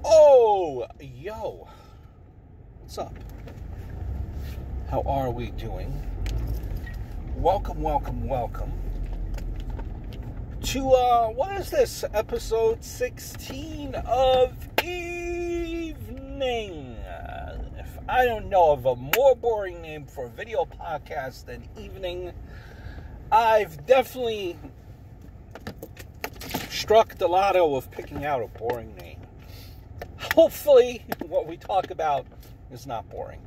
Oh, yo. What's up? How are we doing? Welcome to, what is this? Episode 16 of Evening. If I don't know of a more boring name for a video podcast than Evening, I've definitely struck the lotto of picking out a boring name. Hopefully, what we talk about is not boring.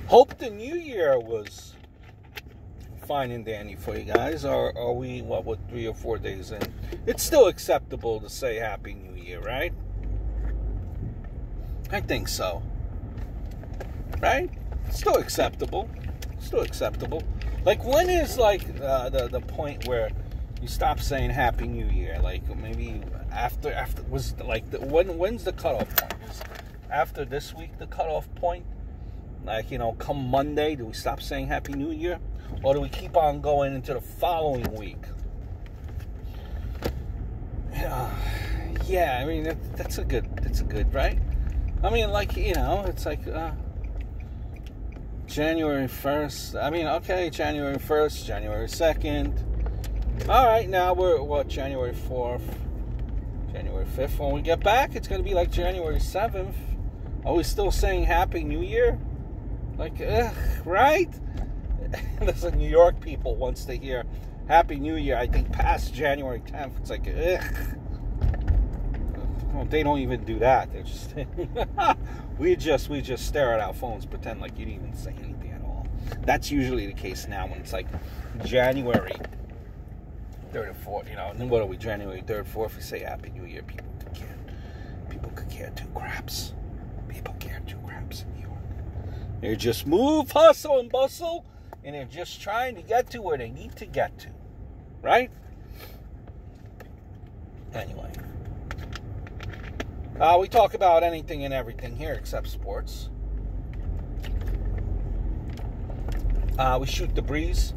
Hope the new year was fine and dandy for you guys. Are we, what, 3 or 4 days in? It's still acceptable to say Happy New Year, right? I think so. Right? Still acceptable. Like, when is, the point where you stop saying Happy New Year? Like, maybe after was, when's the cutoff point? Is after this week the cutoff point? Like, come Monday, do we stop saying Happy New Year? Or do we keep on going into the following week? Yeah, I mean, that's a good, right? I mean, it's like, January 1st. I mean, okay, January 1st, January 2nd. All right, now we're, January 4th, January 5th. When we get back, it's going to be like January 7th. Are we still saying Happy New Year? Like, right? Listen, New York people, once they hear Happy New Year, I think past January 10th, it's like, well, they don't even do that. They're just, we just stare at our phones, pretend like you didn't even say anything at all. That's usually the case now when it's like January 3rd or 4th, and then what are we, January 3rd, 4th, we say Happy New Year, people could care two craps. People care two craps in New York. They just move, hustle, and bustle, and they're just trying to get to where they need to get to. Right? Anyway. We talk about anything and everything here except sports. We shoot the breeze.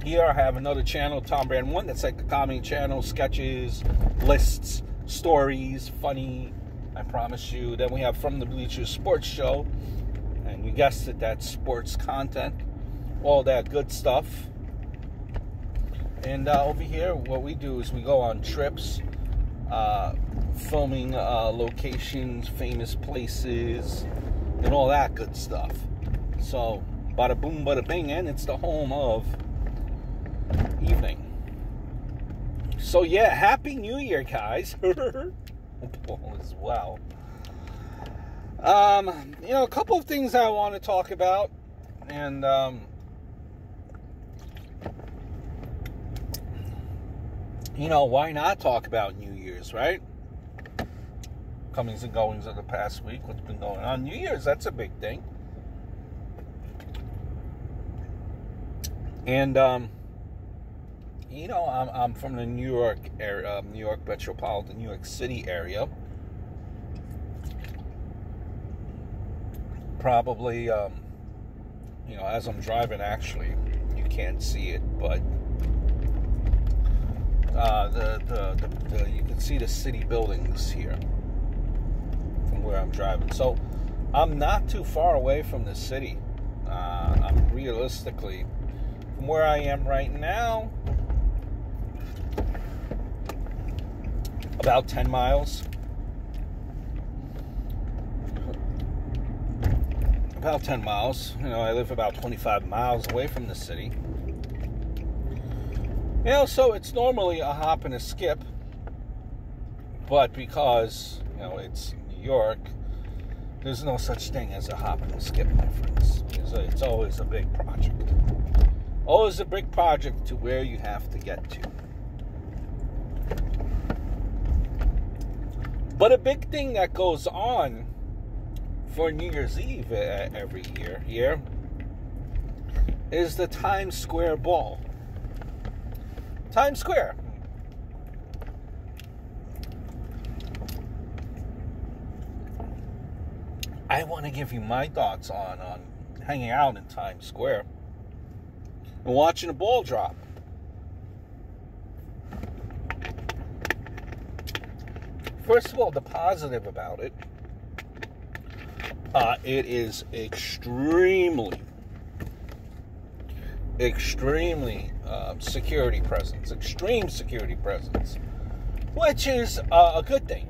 Here I have another channel, Tom Brand 1, that's like a comedy channel, sketches, lists, stories, funny, I promise you. Then we have From the Bleachers Sports Show, and you guessed it, that's sports content, all that good stuff. And over here, what we do is we go on trips, filming locations, famous places, and all that good stuff. So, bada boom, bada bing, and it's the home of Evening. So yeah, Happy New Year, guys. As well. A couple of things I want to talk about, and why not talk about New Year's, right? Comings and goings of the past week, what's been going on. New Year's, that's a big thing. And I'm from the New York area, New York metropolitan, New York City area. Probably, as I'm driving, actually, you can't see it, but you can see the city buildings here from where I'm driving. So I'm not too far away from the city. I'm realistically, from where I am right now, about 10 miles. About 10 miles. I live about 25 miles away from the city. So it's normally a hop and a skip. But because, it's New York, there's no such thing as a hop and a skip, my friends. It's always a big project. Always a big project to where you have to get to. But a big thing that goes on for New Year's Eve every year here is the Times Square Ball. Times Square. I want to give you my thoughts on hanging out in Times Square and watching a ball drop. first of all, the positive about it, it is extremely security presence, extreme security presence, which is a good thing.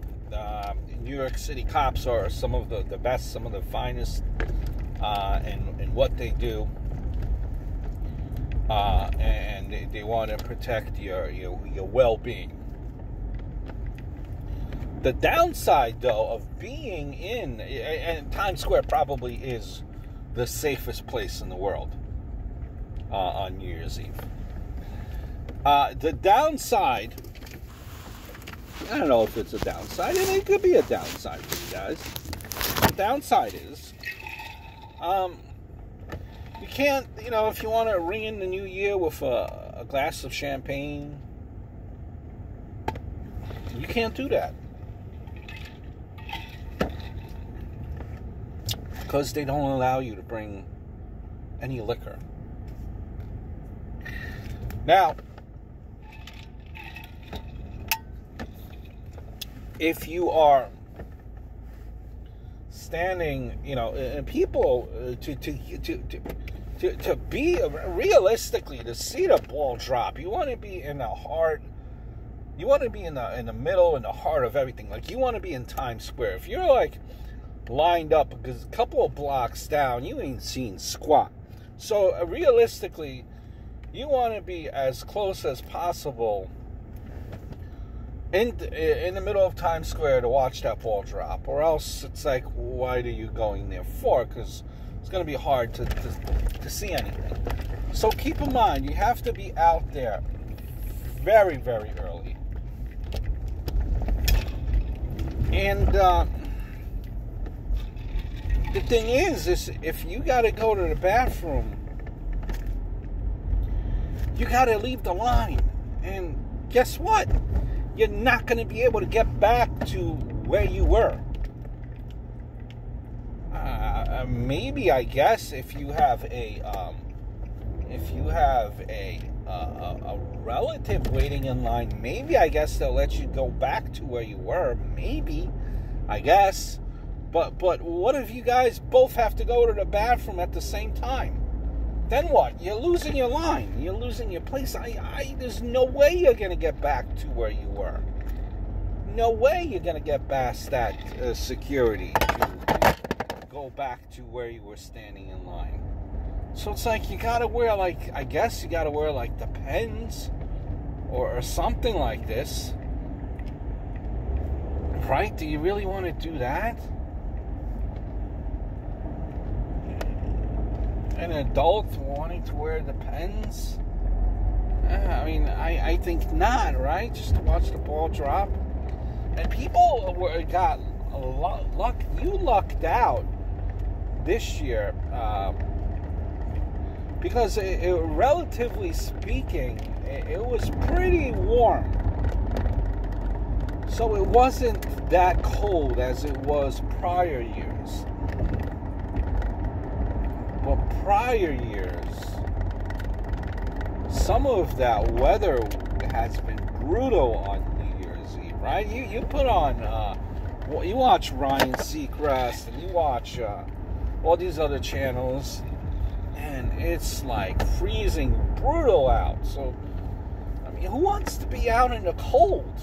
New York City cops are some of the best, some of the finest in what they do, and they want to protect your well-being. The downside, though, of being in, and Times Square probably is the safest place in the world on New Year's Eve. The downside, I don't know if it's a downside, and it could be a downside for you guys. The downside is, you can't, if you want to ring in the new year with a glass of champagne, you can't do that. Because they don't allow you to bring any liquor. Now, if you are standing, and people to be realistically, to see the ball drop, you want to be in the heart. You want to be in the middle, in the heart of everything. Like, you want to be in Times Square. If you're like lined up because a couple of blocks down, you ain't seen squat. So realistically, you want to be as close as possible in the middle of Times Square to watch that ball drop, or else it's like, why are you going there for? Because it's going to be hard to see anything. So keep in mind, you have to be out there very, very early. And the thing is if you got to go to the bathroom, you got to leave the line. And guess what? You're not going to be able to get back to where you were. Maybe, I guess, if you have a relative waiting in line, maybe, I guess, they'll let you go back to where you were. Maybe, I guess. But what if you guys both have to go to the bathroom at the same time? Then what? You're losing your line. You're losing your place. There's no way you're going to get back to where you were. No way you're going to get past that security to go back to where you were standing in line. So it's like you got to wear, like, I guess you got to wear, like, the pens or something like this. Right? Do you really want to do that? An adult wanting to wear the pens? I mean, I think not, right? Just to watch the ball drop. And people got luck. You lucked out this year because, relatively speaking, it was pretty warm. So it wasn't that cold as it was prior years. But prior years, some of that weather has been brutal on New Year's Eve, right? You put on, you watch Ryan Seacrest and you watch all these other channels, and it's like freezing brutal out. So, I mean, who wants to be out in the cold?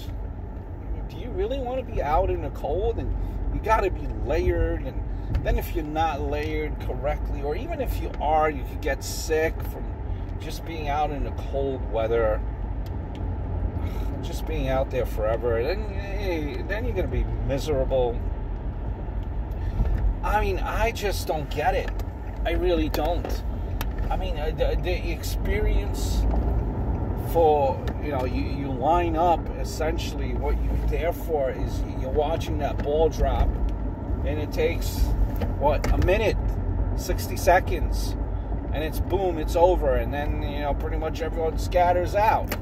Do you really want to be out in the cold? And you got to be layered, and then if you're not layered correctly, or even if you are, you could get sick from just being out in the cold weather, just being out there forever. Then you're going to be miserable. I mean, I just don't get it. I really don't. I mean, the experience for, you line up, essentially what you're there for is you're watching that ball drop, and it takes, a minute, 60 seconds, and it's boom, it's over, and then, pretty much everyone scatters out.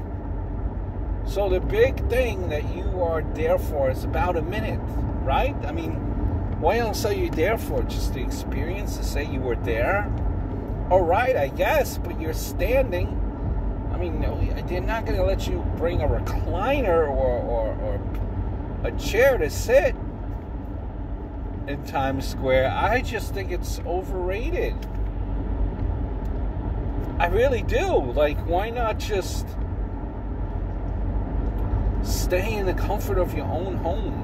So the big thing that you are there for is about a minute, right? I mean, why else are you there for? Just the experience, to say you were there? All right, I guess, but you're standing. I mean, they're not going to let you bring a recliner or a chair to sit in Times Square, I just think it's overrated. I really do. Like, why not just stay in the comfort of your own home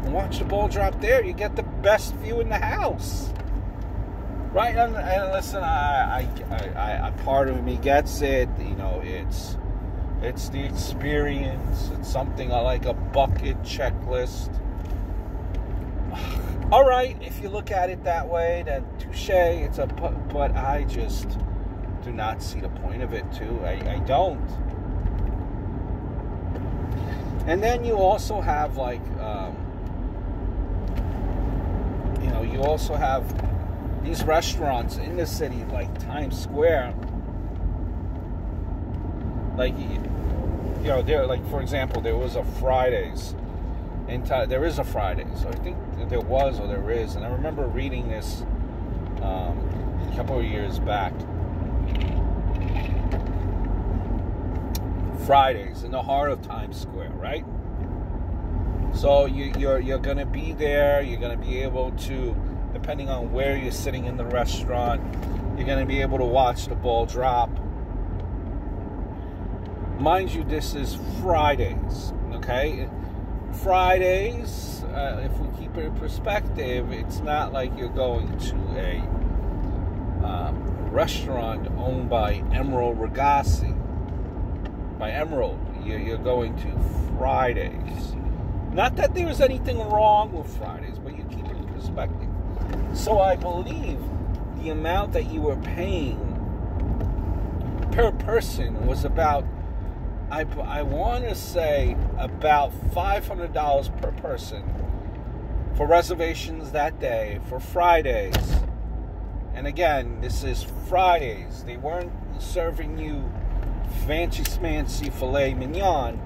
and watch the ball drop there? You get the best view in the house, right? And listen, I part of me gets it. You know, it's the experience. It's something like a bucket checklist. All right, if you look at it that way, then touche. But I just do not see the point of it too. I don't. And then you also have like, you also have these restaurants in the city like Times Square. Like, there, like, for example, there was a Fridays. There is a Fridays. So I think there was, or there is. And I remember reading this a couple of years back. Fridays in the heart of Times Square, right? So you're gonna be there. You're gonna be able to, depending on where you're sitting in the restaurant, you're gonna be able to watch the ball drop. Mind you, this is Fridays, okay? Fridays, if we keep it in perspective, it's not like you're going to a restaurant owned by Emerald Ragassi. By Emerald, you're going to Fridays. Not that there's anything wrong with Fridays, but you keep it in perspective. So I believe the amount that you were paying per person was about, I want to say, about $500 per person for reservations that day for Fridays. And again, this is Fridays. They weren't serving you fancy smancy filet mignon.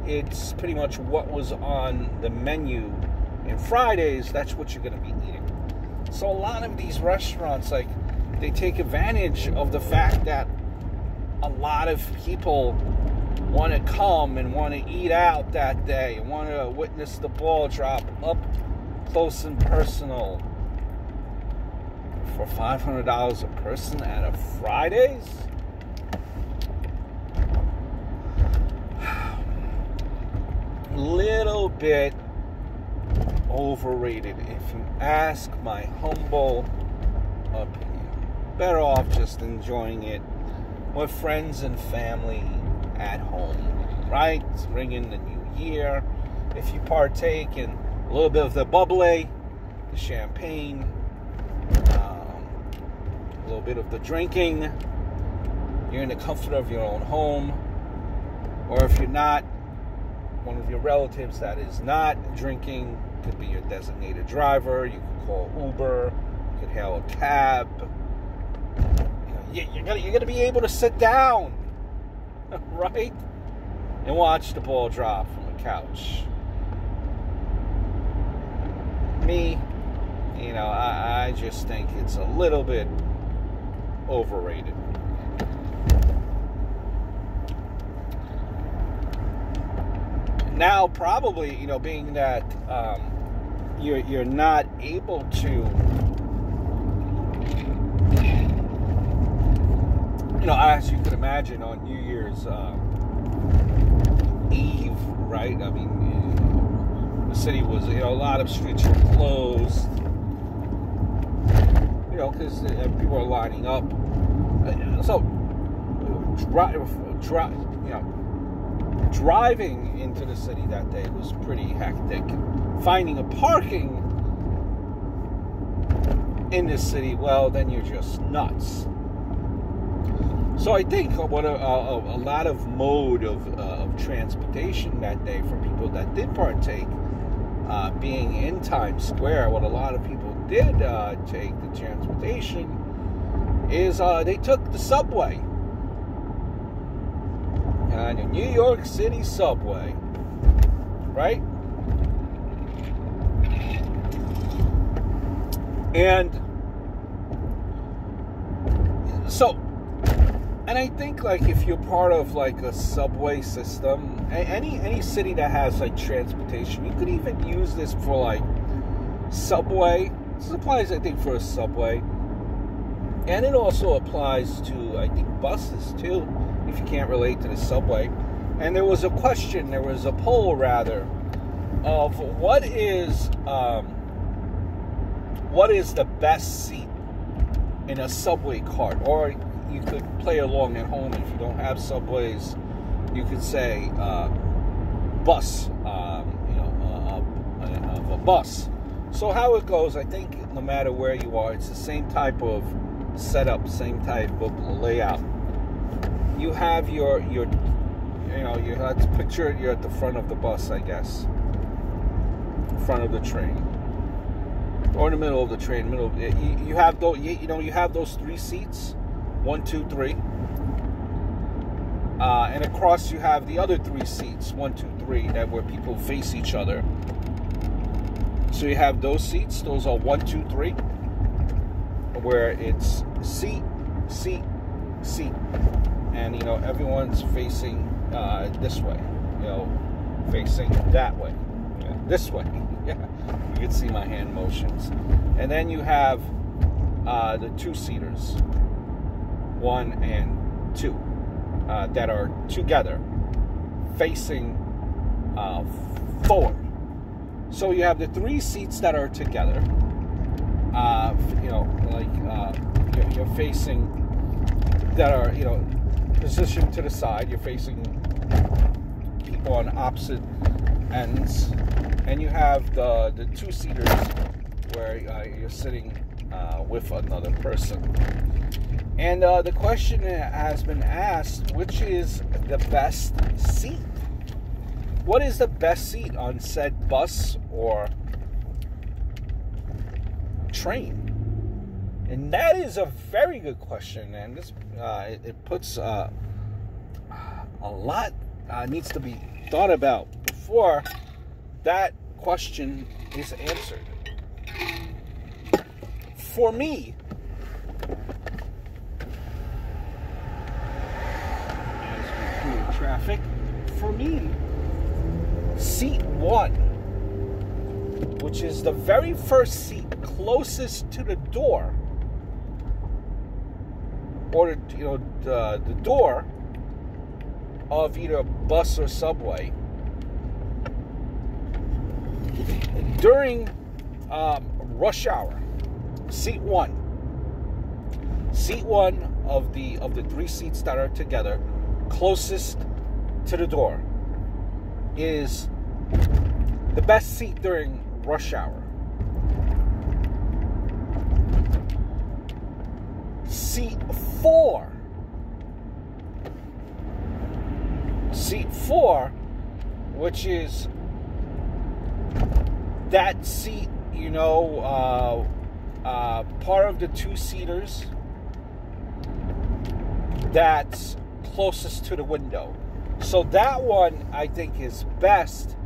It's pretty much what was on the menu in Fridays. That's what you're going to be eating. So a lot of these restaurants, like, they take advantage of the fact that a lot of people want to come and want to eat out that day and want to witness the ball drop up close and personal for $500 a person at a Fridays. Little bit overrated, if you ask my humble opinion. Better off just enjoying it with friends and family at home, right? Bring in the new year. If you partake in a little bit of the bubbly, the champagne, a little bit of the drinking, you're in the comfort of your own home. Or if you're not, one of your relatives that is not drinking, could be your designated driver. You could call Uber. You could hail a cab. You're gonna be able to sit down, right, and watch the ball drop from the couch. Me, I just think it's a little bit overrated. Now, probably, being that you're not able to, as you could imagine, on New Year's Eve, right? I mean, the city was, a lot of streets were closed, because people are lining up. So, driving into the city that day was pretty hectic. Finding a parking in this city, well, then you're just nuts. So I think what a lot of mode of transportation that day for people that did partake, being in Times Square, what a lot of people did take the transportation is they took the subway. The New York City subway, right? And so And I think, like, if you're part of, like, a subway system, any city that has, like, transportation, you could even use this for, like, subway. This applies, I think, for a subway. And it also applies to, I think, buses, too, if you can't relate to the subway. And there was a question, there was a poll, rather, of what is the best seat in a subway cart? Or you could play along at home if you don't have subways. You could say bus, of a bus. So how it goes, I think no matter where you are, it's the same type of setup, same type of layout. You have you have to picture it, you're at the front of the bus, I guess. Front of the train. Or in the middle of the train, you have those, you have those 3 seats. 1, 2, 3. And across you have the other 3 seats, 1, 2, 3, where people face each other. So you have those seats. Those are 1, 2, 3, where it's seat, seat, seat, and everyone's facing this way. Facing that way, this way. Yeah, you can see my hand motions. And then you have the 2-seaters. 1 and 2 that are together facing forward. So you have the 3 seats that are together. You're facing, that are positioned to the side. You're facing people on opposite ends, and you have the 2-seaters where you're sitting with another person. And the question has been asked, which is the best seat? What is the best seat on said bus or train? And that is a very good question, and this it puts a lot needs to be thought about before that question is answered. For me, traffic, for me, seat 1, which is the very first seat closest to the door, or the door of either a bus or subway, during rush hour. Seat 1 of the 3 seats that are together, closest to the door, is the best seat during rush hour. Seat 4, which is that seat, part of the 2-seaters that's closest to the window. So that one, I think, is best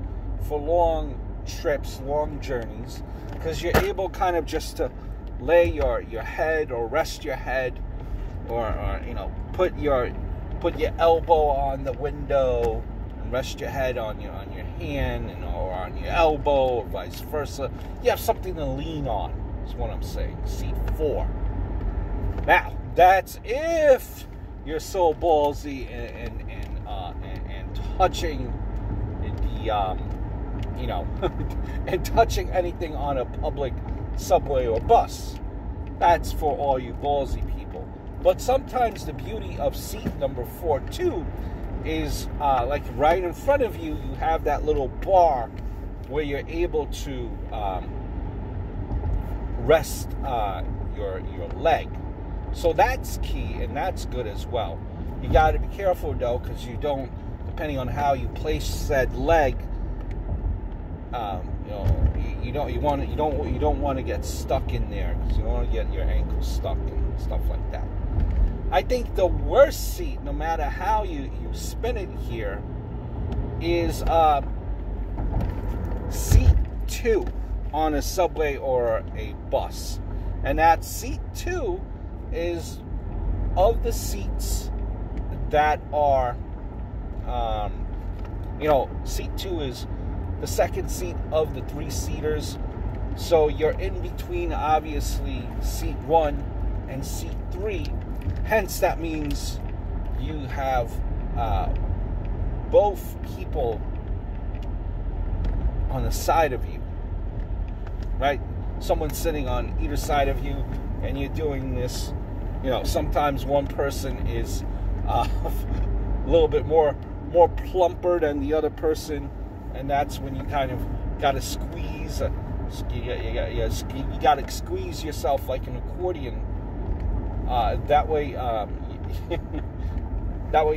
for long trips, long journeys, because you're able kind of just to lay your head or rest your head, or put your elbow on the window and rest your head on your hand, or on your elbow, or vice versa. You have something to lean on, is what I'm saying. Seat 4. Now, that's if you're so ballsy and touching the and touching anything on a public subway or bus. That's for all you ballsy people. But sometimes the beauty of seat number 4 too is like right in front of you, you have that little bar where you're able to rest your leg. So that's key, and that's good as well. You got to be careful though, because you don't, depending on how you place said leg, you don't want to get stuck in there, because you don't want to get your ankles stuck and stuff like that. I think the worst seat, no matter how you spin it here, is seat 2 on a subway or a bus. And that seat 2 is of the seats that are, seat 2 is the second seat of the 3-seaters. So you're in between, obviously, seat 1 and seat 3. Hence, that means you have both people on the side of you, right? Someone sitting on either side of you, and you're doing this. Sometimes one person is a little bit more plumper than the other person, and that's when you kind of got to squeeze. You got to squeeze yourself like an accordion. That way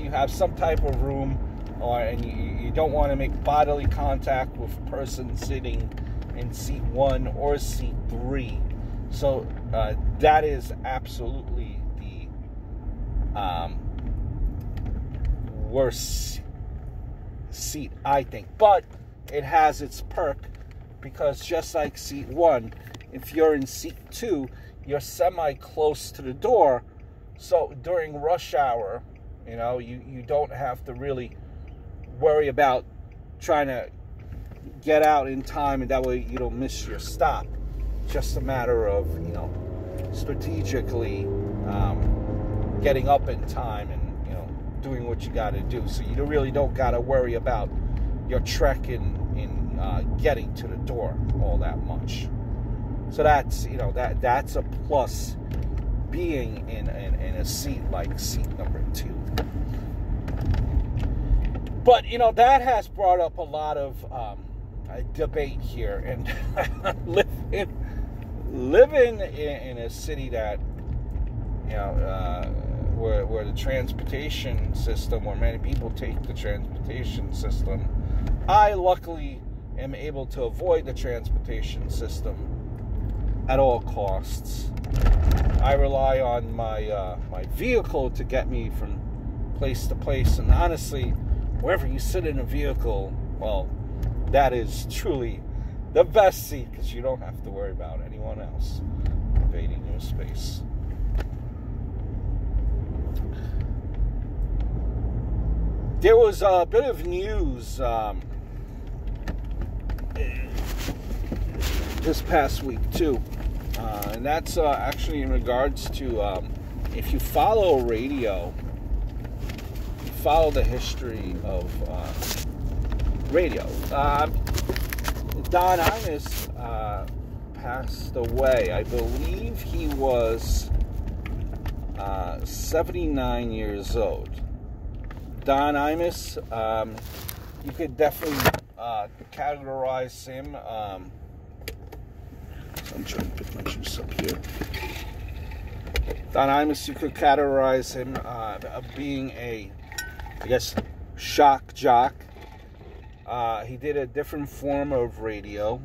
you have some type of room, and you don't want to make bodily contact with a person sitting in seat 1 or seat 3. So that is absolutely the worst seat, I think. But it has its perk, because just like seat 1, if you're in seat 2, you're semi-close to the door. So during rush hour, you don't have to really worry about trying to get out in time, and that way you don't miss your stop. Just a matter of, strategically getting up in time and, doing what you got to do. So you really don't got to worry about your trek in getting to the door all that much. So that's, that's a plus, being in a seat like seat number 2. But, that has brought up a lot of debate here. And living in a city that, where the transportation system, where many people take the transportation system, I luckily am able to avoid the transportation system at all costs. I rely on my vehicle to get me from place to place, and honestly, wherever you sit in a vehicle, well, that is truly the best seat, because you don't have to worry about anyone else invading your space. There was a bit of news this past week too, and that's actually in regards to if you follow radio, you follow the history of radio. Don Imus passed away. I believe he was 79 years old. Don Imus, you could definitely categorize him. I'm trying to pick my juice up here. Don Imus, you could categorize him being a, I guess, shock jock. He did a different form of radio.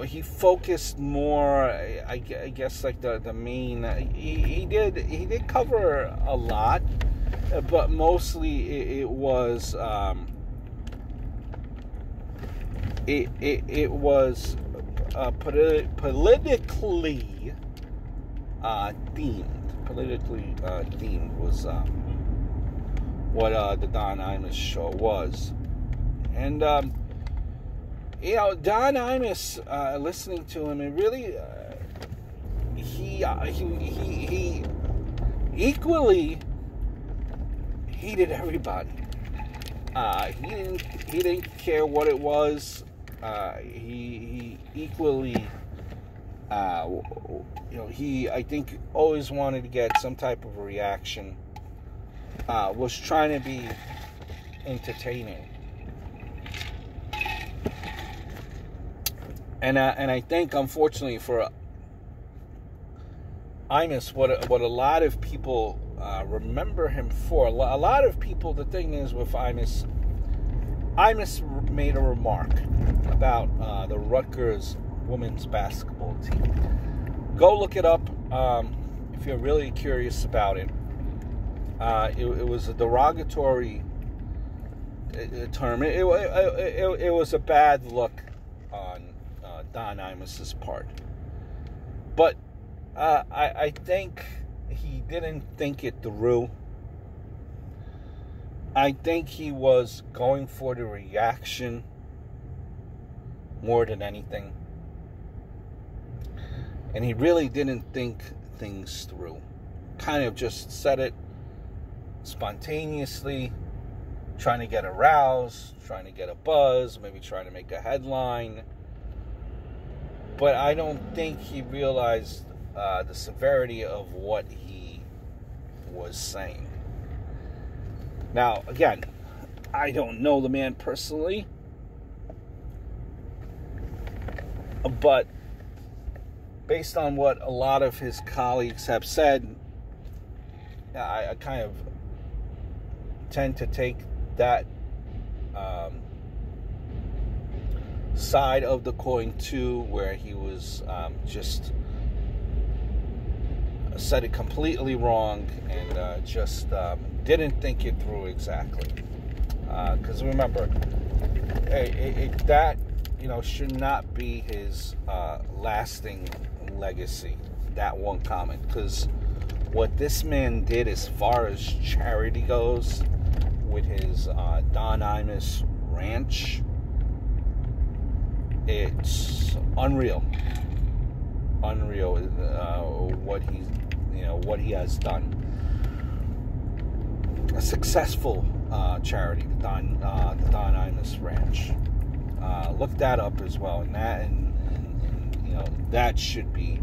He focused more, I guess, like the main. He did cover a lot, but mostly it was it was politically themed. Politically themed was what the Don Imus show was, and Don Imus, listening to him, it really he equally hated everybody. He didn't care what it was. He equally, he, I think, always wanted to get some type of a reaction. Was trying to be entertaining. And I think, unfortunately, for Imus, what a lot of people remember him for, a lot of people, the thing is with Imus made a remark about the Rutgers women's basketball team. Go look it up if you're really curious about it. It was a derogatory term. It was a bad look on Don Imus's part. But I think, he didn't think it through. I think he was going for the reaction more than anything. And he really didn't think things through. Kind of just said it spontaneously, trying to get aroused, trying to get a buzz, maybe trying to make a headline. But I don't think he realized the severity of what he was saying. Now, again, I don't know the man personally, but based on what a lot of his colleagues have said, I kind of tend to take that side of the coin too, where he was just said it completely wrong and just didn't think it through exactly. Because remember, that should not be his lasting legacy. That one comment, because what this man did as far as charity goes with his Don Imus ranch, it's unreal what he has done. A successful charity, the Don Imus ranch. Look that up as well, and that should be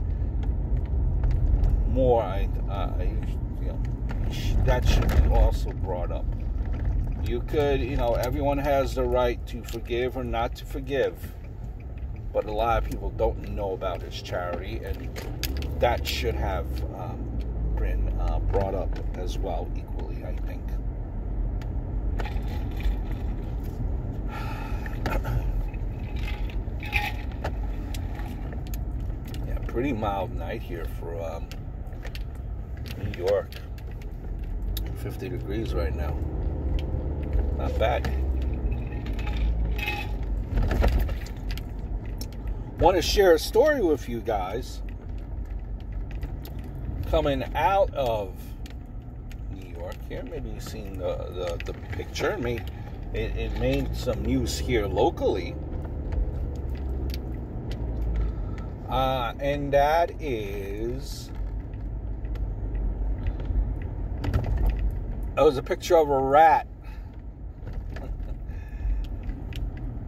more. That should be also brought up. You could, everyone has the right to forgive or not to forgive, but a lot of people don't know about his charity, and that should have been brought up as well, equally, I think. Yeah, pretty mild night here for New York. 50 degrees right now. Not bad. Want to share a story with you guys. Coming out of New York here, maybe you've seen the picture. It made some news here locally. And that is, it was a picture of a rat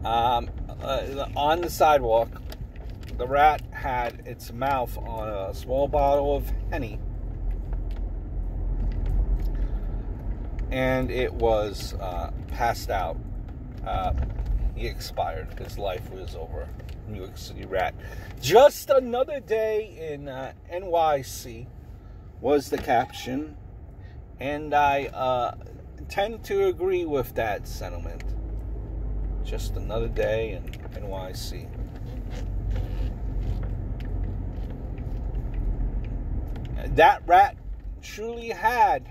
on the sidewalk. The rat had its mouth on a small bottle of Henny, and it was passed out. He expired. His life was over. New York City rat. Just another day in NYC was the caption, and I tend to agree with that sentiment. Just another day in NYC. That rat truly had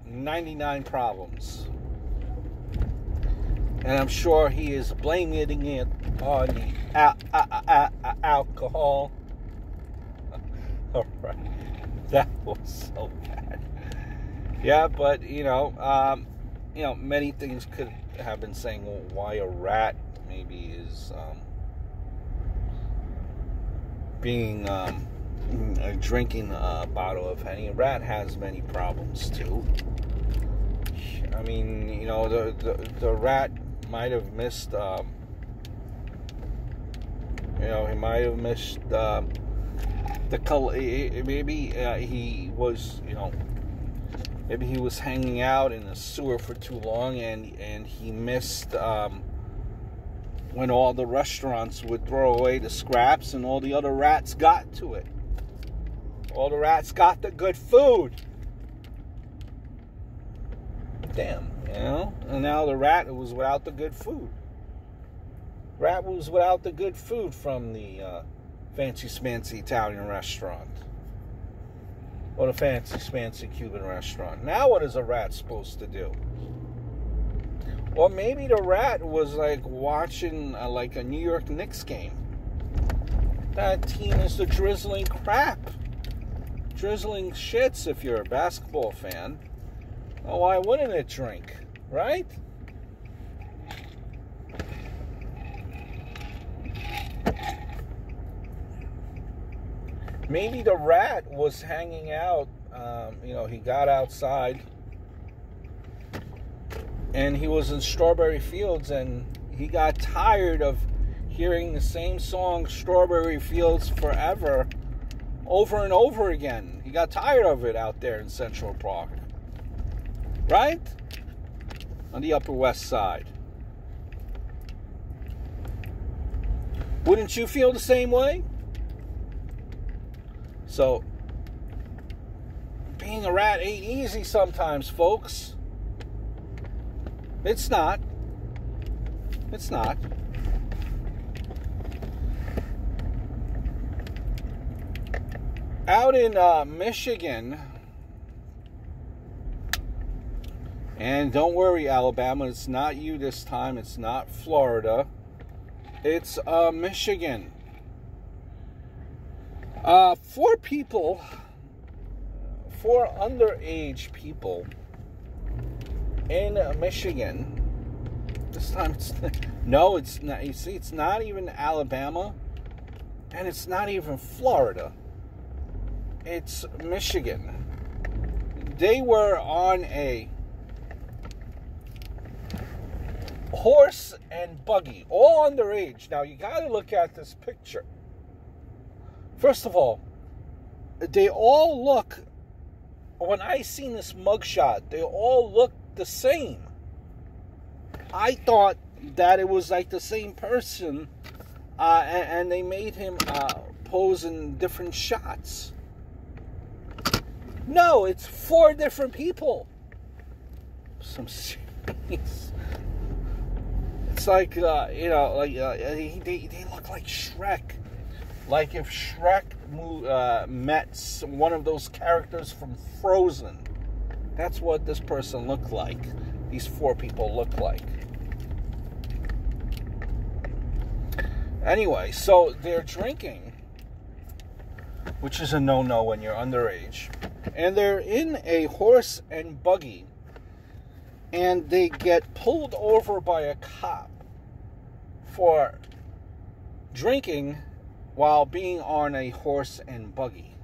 99 problems. And I'm sure he is blaming it on the alcohol. All right. That was so bad. Yeah, but, many things could have been saying, well, why a rat maybe is drinking a bottle of Henny. A rat has many problems too. I mean, the rat might have missed, he might have missed the color. Maybe he was, maybe he was hanging out in the sewer for too long, and he missed when all the restaurants would throw away the scraps and all the other rats got to it. All the rats got the good food. Damn, and now the rat was without the good food. Rat was without the good food from the fancy smancy Italian restaurant. Or the fancy smancy Cuban restaurant. Now what is a rat supposed to do? Or maybe the rat was like watching like a New York Knicks game. That team is the drizzling crap. drizzling shits if you're a basketball fan. Oh, why wouldn't it drink, right? Maybe the rat was hanging out, he got outside and he was in strawberry fields and he got tired of hearing the same song, Strawberry Fields Forever, over and over again. He got tired of it out there in Central Park. Right? On the Upper West Side. Wouldn't you feel the same way? So, being a rat ain't easy sometimes, folks. It's not. It's not. Out in Michigan, and don't worry, Alabama, it's not you this time. It's not Florida. It's Michigan. 4 underage people in Michigan. This time it's no, it's not. You see, it's not even Alabama, and it's not even Florida. It's Michigan. They were on a horse and buggy, all underage. Now you got to look at this picture. First of all, they all look, when I seen this mugshot, they all look the same. I thought that it was like the same person, and they made him pose in different shots. No, it's 4 different people. Some serious. It's like, they look like Shrek. Like if Shrek met one of those characters from Frozen. That's what this person looked like. These 4 people look like. Anyway, so they're drinking, which is a no-no when you're underage. And they're in a horse and buggy. And they get pulled over by a cop for drinking while being on a horse and buggy.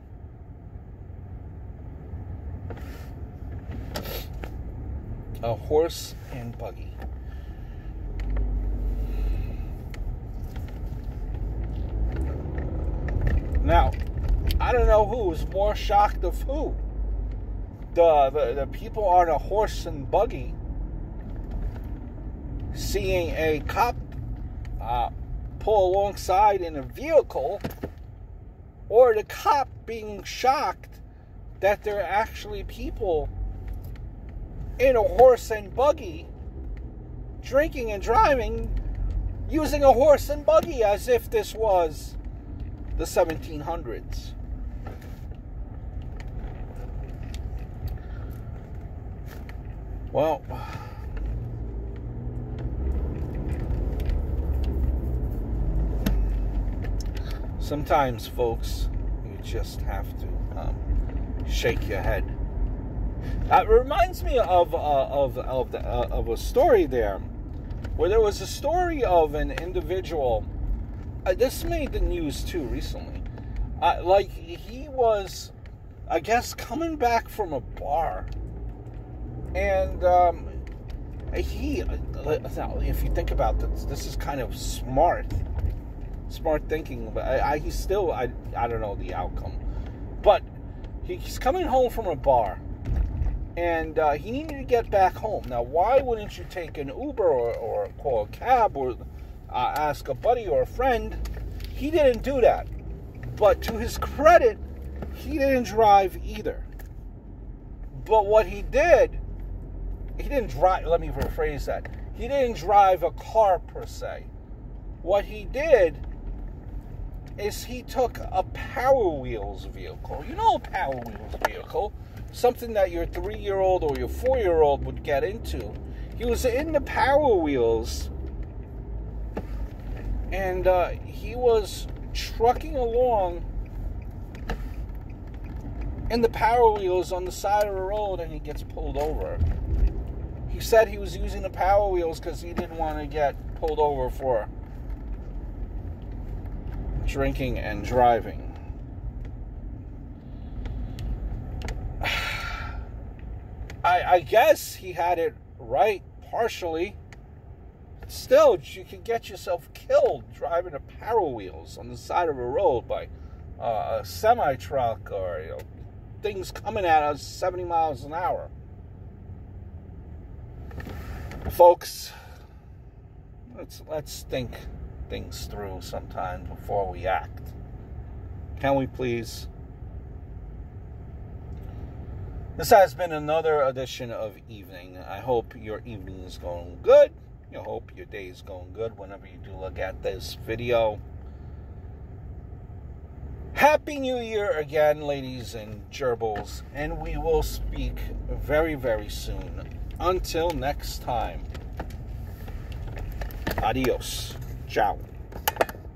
A horse and buggy. Now, I don't know who's more shocked of who. The people on a horse and buggy seeing a cop pull alongside in a vehicle, or the cop being shocked that there are actually people in a horse and buggy drinking and driving using a horse and buggy as if this was the 1700s. Well, sometimes, folks, you just have to shake your head. It reminds me of a story there, where there was a story of an individual. This made the news too recently. Like he was, I guess, coming back from a bar, and he. If you think about this, this is kind of smart thinking, but he's still, I don't know the outcome, but he's coming home from a bar, and he needed to get back home. Now, why wouldn't you take an Uber or call a cab or ask a buddy or a friend? He didn't do that, but to his credit, he didn't drive either. But what he didn't drive, let me rephrase that, he didn't drive a car per se. What he did is he took a Power Wheels vehicle. You know, a Power Wheels vehicle, something that your 3-year-old or your 4-year-old would get into. He was in the Power Wheels, and he was trucking along in the power wheels on the side of the road and he gets pulled over. He said he was using the power wheels because he didn't want to get pulled over for drinking and driving. I guess he had it right partially. Still, you can get yourself killed driving the power wheels on the side of a road by a semi-truck or things coming at us 70 miles an hour. Folks, let's think things through sometimes before we act. Can we please? This has been another edition of Evening. I hope your evening is going good. I hope your day is going good whenever you do look at this video. Happy New Year again, ladies and gerbils. And we will speak very, very soon. Until next time. Adios. Ciao.